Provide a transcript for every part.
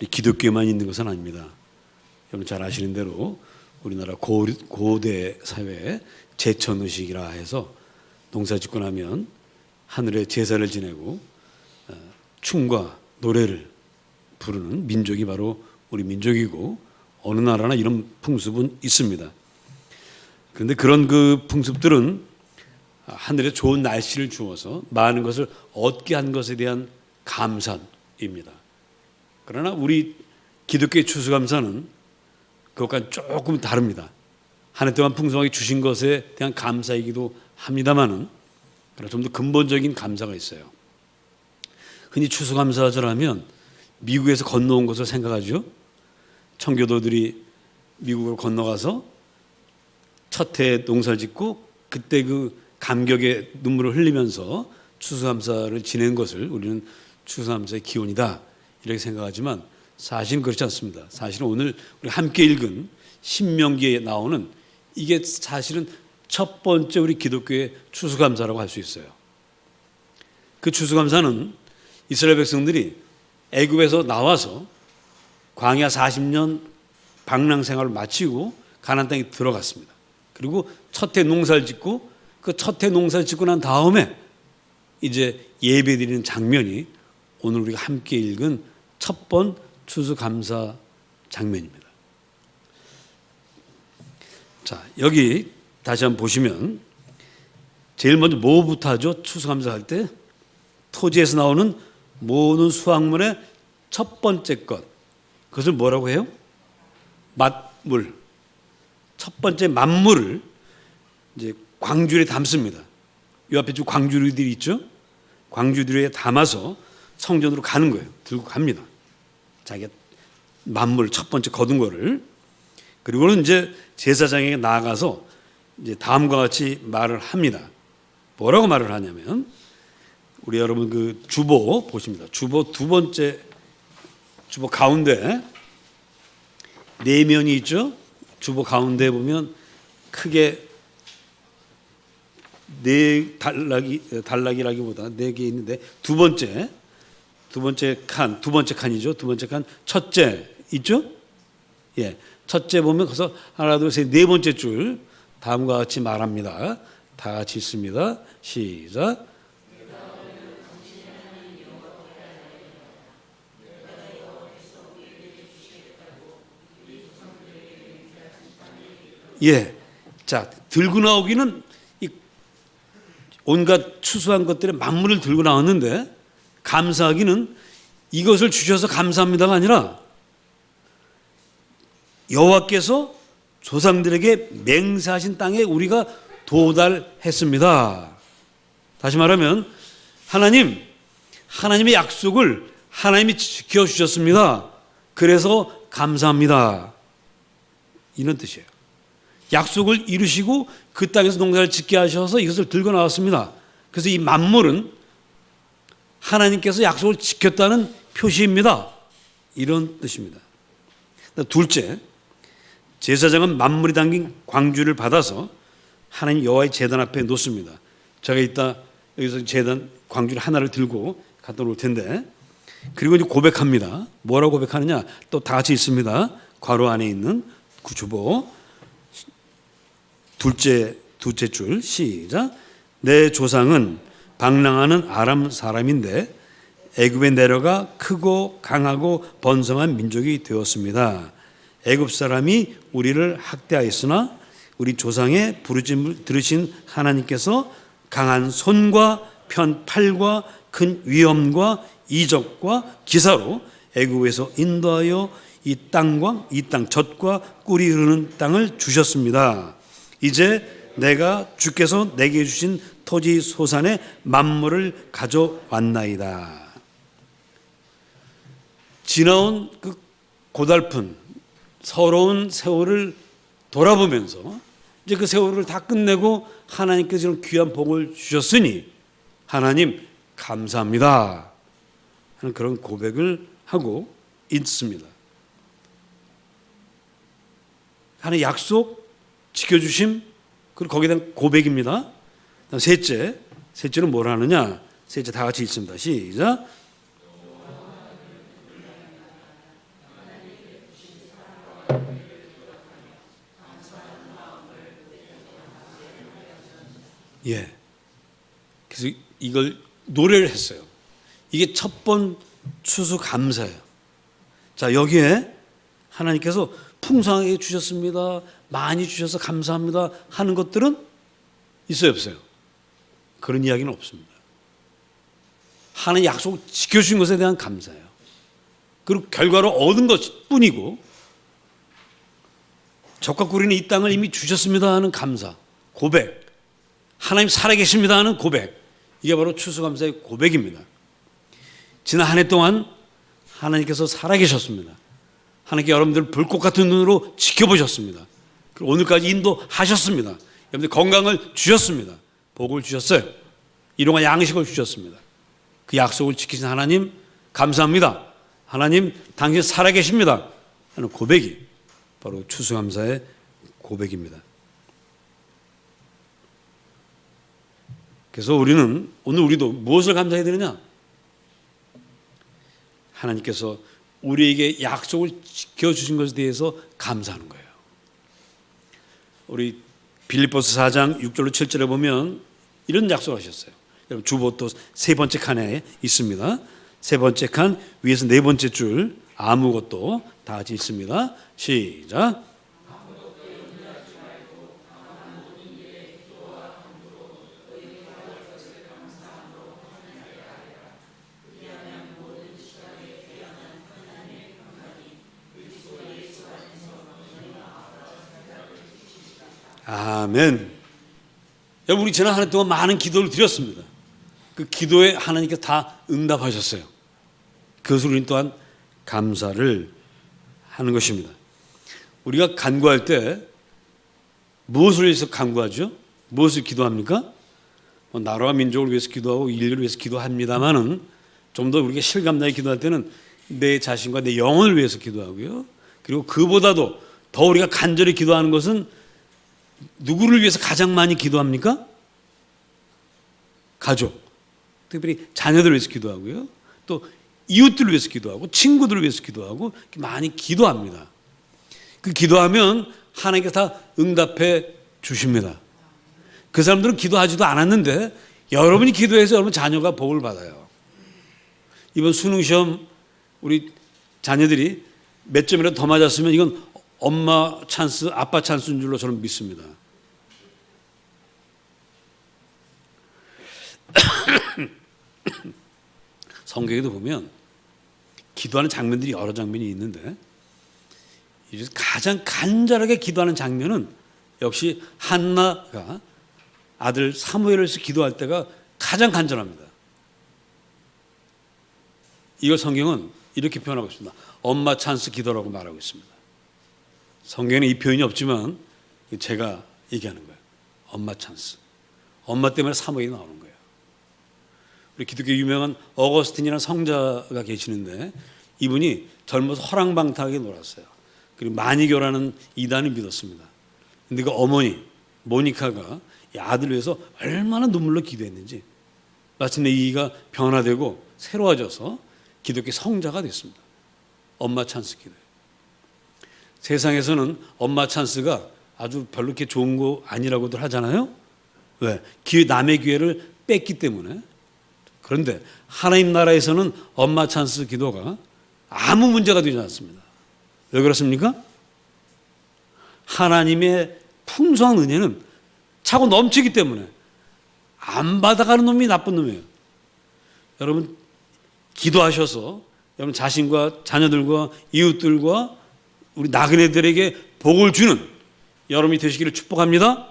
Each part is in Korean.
기독교에만 있는 것은 아닙니다. 여러분 잘 아시는 대로 우리나라 고대 사회에 제천의식이라 해서 농사 짓고 나면 하늘에 제사를 지내고 춤과 노래를 부르는 민족이 바로 우리 민족이고, 어느 나라나 이런 풍습은 있습니다. 그런데 그런 그 풍습들은 하늘에 좋은 날씨를 주어서 많은 것을 얻게 한 것에 대한 감사입니다. 그러나 우리 기독교의 추수감사는 그것과는 조금 다릅니다. 한 해 동안 풍성하게 주신 것에 대한 감사이기도 합니다만은, 그러나 좀 더 근본적인 감사가 있어요. 흔히 추수감사절 하면 미국에서 건너온 것을 생각하죠. 청교도들이 미국으로 건너가서 첫 해 농사를 짓고 그때 그 감격의 눈물을 흘리면서 추수감사를 지낸 것을 우리는 추수감사의 기원이다 이렇게 생각하지만, 사실은 그렇지 않습니다. 사실은 오늘 우리 함께 읽은 신명기에 나오는 이게 사실은 첫 번째 우리 기독교의 추수감사라고 할 수 있어요. 그 추수감사는 이스라엘 백성들이 애굽에서 나와서 광야 40년 방랑 생활을 마치고 가나안 땅에 들어갔습니다. 그리고 첫 해 농사를 짓고, 그 첫 해 농사를 짓고 난 다음에 이제 예배드리는 장면이 오늘 우리가 함께 읽은 첫 번 추수감사 장면입니다. 자, 여기 다시 한번 보시면 제일 먼저 뭐부터 하죠? 추수감사할 때 토지에서 나오는 모든 수확물의 첫 번째 것, 그것을 뭐라고 해요? 맛물. 첫 번째 만물을 이제 광주리에 담습니다. 이 앞에 좀 광주리들이 있죠? 광주리에 담아서 성전으로 가는 거예요. 들고 갑니다. 자기가 만물 첫 번째 거둔 거를. 그리고는 이제 제사장에게 나아가서 이제 다음과 같이 말을 합니다. 뭐라고 말을 하냐면, 우리 여러분 그 주보 보십니다. 주보 두 번째, 주보 가운데 네 면이 있죠? 주보 가운데 보면 크게 네 단락이라기보다 네 개 있는데 두 번째 칸이죠. 두 번째 칸 첫째 있죠? 예, 첫째 보면 거기서 하나 둘 셋 네 번째 줄 다음과 같이 말합니다. 다 같이 읽습니다. 시작. 예, 자, 들고 나오기는 온갖 추수한 것들의 만물을 들고 나왔는데, 감사하기는 이것을 주셔서 감사합니다가 아니라 여호와께서 조상들에게 맹세하신 땅에 우리가 도달했습니다. 다시 말하면 하나님의 약속을 하나님이 지켜주셨습니다. 그래서 감사합니다. 이런 뜻이에요. 약속을 이루시고 그 땅에서 농사를 짓게 하셔서 이것을 들고 나왔습니다. 그래서 이 만물은 하나님께서 약속을 지켰다는 표시입니다. 이런 뜻입니다. 둘째, 제사장은 만물이 담긴 광주를 받아서 하나님 여호와의 제단 앞에 놓습니다. 제가 이따 여기서 제단 광주를 하나를 들고 갖다 놓을 텐데, 그리고 이제 고백합니다. 뭐라고 고백하느냐? 또 다 같이 있습니다. 괄호 안에 있는 구주보 둘째 줄 시작. 내 조상은 방랑하는 아람 사람인데 애굽에 내려가 크고 강하고 번성한 민족이 되었습니다. 애굽 사람이 우리를 학대하였으나 우리 조상의 부르짖음을 들으신 하나님께서 강한 손과 편 팔과 큰 위엄과 이적과 기사로 애굽에서 인도하여 이 땅 젖과 꿀이 흐르는 땅을 주셨습니다. 이제 내가 주께서 내게 주신 토지 소산의 만물을 가져왔나이다. 지나온 그 고달픈 서러운 세월을 돌아보면서 이제 그 세월을 다 끝내고 하나님께서 이런 귀한 복을 주셨으니 하나님 감사합니다 하는 그런 고백을 하고 있습니다. 하나님의 약속 지켜주심, 그리고 거기에 대한 고백입니다. 셋째는 뭘 하느냐? 셋째 다 같이 읽습니다. 시작. 예. 그래서 이걸 노래를 했어요. 이게 첫 번 추수감사예요. 자, 여기에 하나님께서 풍성하게 주셨습니다, 많이 주셔서 감사합니다 하는 것들은 있어요, 없어요? 그런 이야기는 없습니다. 하나님 약속을 지켜주신 것에 대한 감사예요. 그리고 결과로 얻은 것뿐이고, 적과 꿀이는 이 땅을 이미 주셨습니다 하는 감사, 고백, 하나님 살아계십니다 하는 고백, 이게 바로 추수감사의 고백입니다. 지난 한 해 동안 하나님께서 살아계셨습니다. 하나님께 여러분들 불꽃 같은 눈으로 지켜보셨습니다. 그리고 오늘까지 인도하셨습니다. 여러분들 건강을 주셨습니다. 복을 주셨어요. 일용할 양식을 주셨습니다. 그 약속을 지키신 하나님 감사합니다. 하나님 당신 살아계십니다 하는 고백이 바로 추수감사의 고백입니다. 그래서 우리는 오늘 우리도 무엇을 감사해야 되느냐? 하나님께서 우리에게 약속을 지켜주신 것에 대해서 감사하는 거예요. 우리 빌립보서 4장 6절로 7절에 보면 이런 약속을 하셨어요. 여러분 주보도 세 번째 칸에 있습니다. 세 번째 칸 위에서 네 번째 줄 아무것도 다 같이 있습니다. 시작. 아멘. 여러분 우리 지난 한 해 동안 많은 기도를 드렸습니다. 그 기도에 하나님께서 다 응답하셨어요. 그것으로 우리는 또한 감사를 하는 것입니다. 우리가 간구할 때 무엇을 위해서 간구하죠? 무엇을 기도합니까? 나라와 민족을 위해서 기도하고 인류를 위해서 기도합니다만은 좀 더 우리가 실감나게 기도할 때는 내 자신과 내 영혼을 위해서 기도하고요. 그리고 그보다도 더 우리가 간절히 기도하는 것은 누구를 위해서 가장 많이 기도합니까? 가족, 특별히 자녀들을 위해서 기도하고요. 또 이웃들을 위해서 기도하고 친구들을 위해서 기도하고 많이 기도합니다. 그 기도하면 하나님께서 다 응답해 주십니다. 그 사람들은 기도하지도 않았는데 여러분이 기도해서 여러분 자녀가 복을 받아요. 이번 수능시험 우리 자녀들이 몇 점이라도 더 맞았으면 이건 엄마 찬스, 아빠 찬스인 줄로 저는 믿습니다. 성경에도 보면 기도하는 장면들이 여러 장면이 있는데 가장 간절하게 기도하는 장면은 역시 한나가 아들 사무엘을 위해서 기도할 때가 가장 간절합니다. 이걸 성경은 이렇게 표현하고 있습니다. 엄마 찬스 기도라고 말하고 있습니다. 성경에는 이 표현이 없지만 제가 얘기하는 거예요. 엄마 찬스. 엄마 때문에 사무엘이 나오는 거예요. 우리 기독교 유명한 어거스틴이라는 성자가 계시는데 이분이 젊어서 허랑방탕하게 놀았어요. 그리고 마니교라는 이단을 믿었습니다. 근데 그 어머니 모니카가 이 아들을 위해서 얼마나 눈물로 기도했는지 마침내 이가 변화되고 새로워져서 기독교 성자가 됐습니다. 엄마 찬스 기도. 세상에서는 엄마 찬스가 아주 별로 이렇게 좋은 거 아니라고들 하잖아요. 왜? 남의 기회를 뺐기 때문에. 그런데 하나님 나라에서는 엄마 찬스 기도가 아무 문제가 되지 않습니다. 왜 그렇습니까? 하나님의 풍성한 은혜는 차고 넘치기 때문에 안 받아가는 놈이 나쁜 놈이에요. 여러분 기도하셔서 여러분 자신과 자녀들과 이웃들과 우리 나그네들에게 복을 주는 여러분이 되시기를 축복합니다.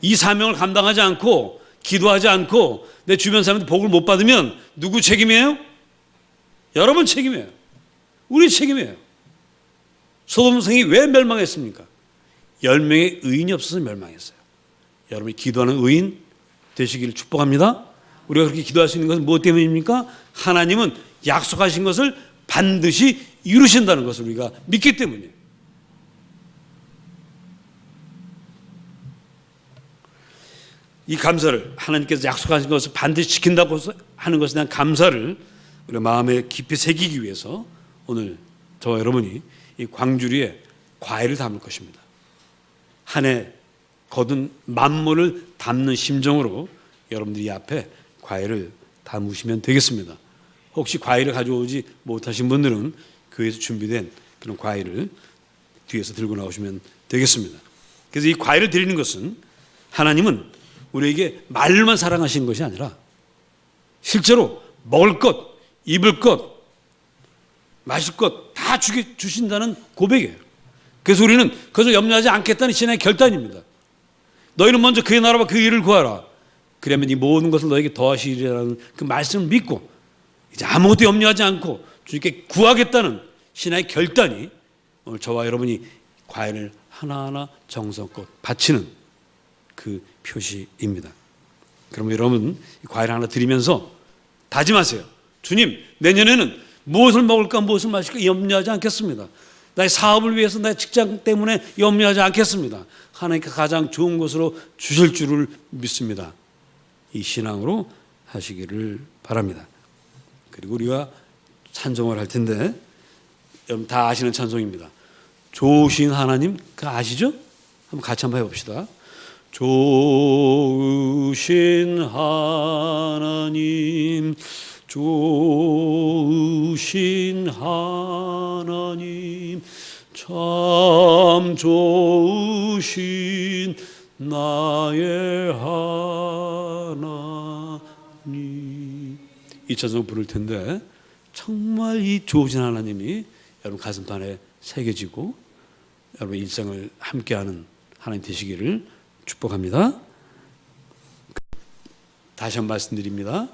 이 사명을 감당하지 않고 기도하지 않고 내 주변 사람한테 복을 못 받으면 누구 책임이에요? 여러분 책임이에요. 우리 책임이에요. 소돔 성이 왜 멸망했습니까? 10명의 의인이 없어서 멸망했어요. 여러분이 기도하는 의인 되시기를 축복합니다. 우리가 그렇게 기도할 수 있는 것은 무엇 때문입니까? 하나님은 약속하신 것을 반드시 이루신다는 것을 우리가 믿기 때문이에요. 이 감사를 하나님께서 약속하신 것을 반드시 지킨다고 하는 것에 대한 감사를 우리 마음에 깊이 새기기 위해서 오늘 저와 여러분이 이 광주리에 과일을 담을 것입니다. 한 해 거둔 만물을 담는 심정으로 여러분들이 앞에 과일을 담으시면 되겠습니다. 혹시 과일을 가져오지 못하신 분들은 교회에서 준비된 그런 과일을 뒤에서 들고 나오시면 되겠습니다. 그래서 이 과일을 드리는 것은 하나님은 우리에게 말로만 사랑하시는 것이 아니라 실제로 먹을 것, 입을 것, 마실 것 다 주신다는 고백이에요. 그래서 우리는 그것을 염려하지 않겠다는 신앙의 결단입니다. 너희는 먼저 그의 나라와 그 일을 구하라. 그러면 이 모든 것을 너에게 더하시리라는 그 말씀을 믿고 이제 아무것도 염려하지 않고 주님께 구하겠다는 신앙의 결단이 오늘 저와 여러분이 과일을 하나하나 정성껏 바치는 그 표시입니다. 그러면 여러분 과일 하나 드리면서 다짐하세요. 주님, 내년에는 무엇을 먹을까 무엇을 마실까 염려하지 않겠습니다. 나의 사업을 위해서 나의 직장 때문에 염려하지 않겠습니다. 하나님께 가장 좋은 것으로 주실 줄을 믿습니다. 이 신앙으로 하시기를 바랍니다. 그리고 우리가 찬송을 할 텐데 여러분 다 아시는 찬송입니다. 좋으신 하나님, 그 아시죠? 한번 같이 한번 해봅시다. 좋으신 하나님, 좋으신 하나님, 참 좋으신 나의 하나님. 이 찬송 부를 텐데 정말 이 좋으신 하나님이 여러분 가슴판에 새겨지고 여러분 일생을 함께하는 하나님 되시기를 축복합니다. 다시 한번 말씀드립니다.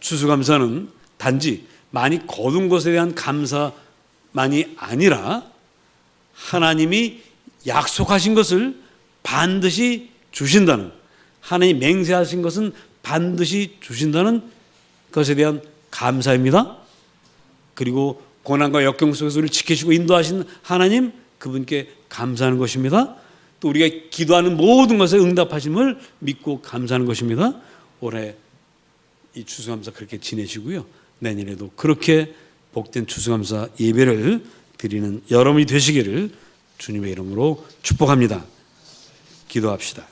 추수감사는 단지 많이 거둔 것에 대한 감사만이 아니라 하나님이 약속하신 것을 반드시 주신다는, 하나님이 맹세하신 것은 반드시 주신다는 것에 대한 감사입니다. 그리고 고난과 역경 속에서 우리를 지키시고 인도하신 하나님, 그분께 감사하는 것입니다. 또 우리가 기도하는 모든 것에 응답하심을 믿고 감사하는 것입니다. 올해 이 추수감사 그렇게 지내시고요. 내년에도 그렇게 복된 추수감사 예배를 드리는 여러분이 되시기를 주님의 이름으로 축복합니다. 기도합시다.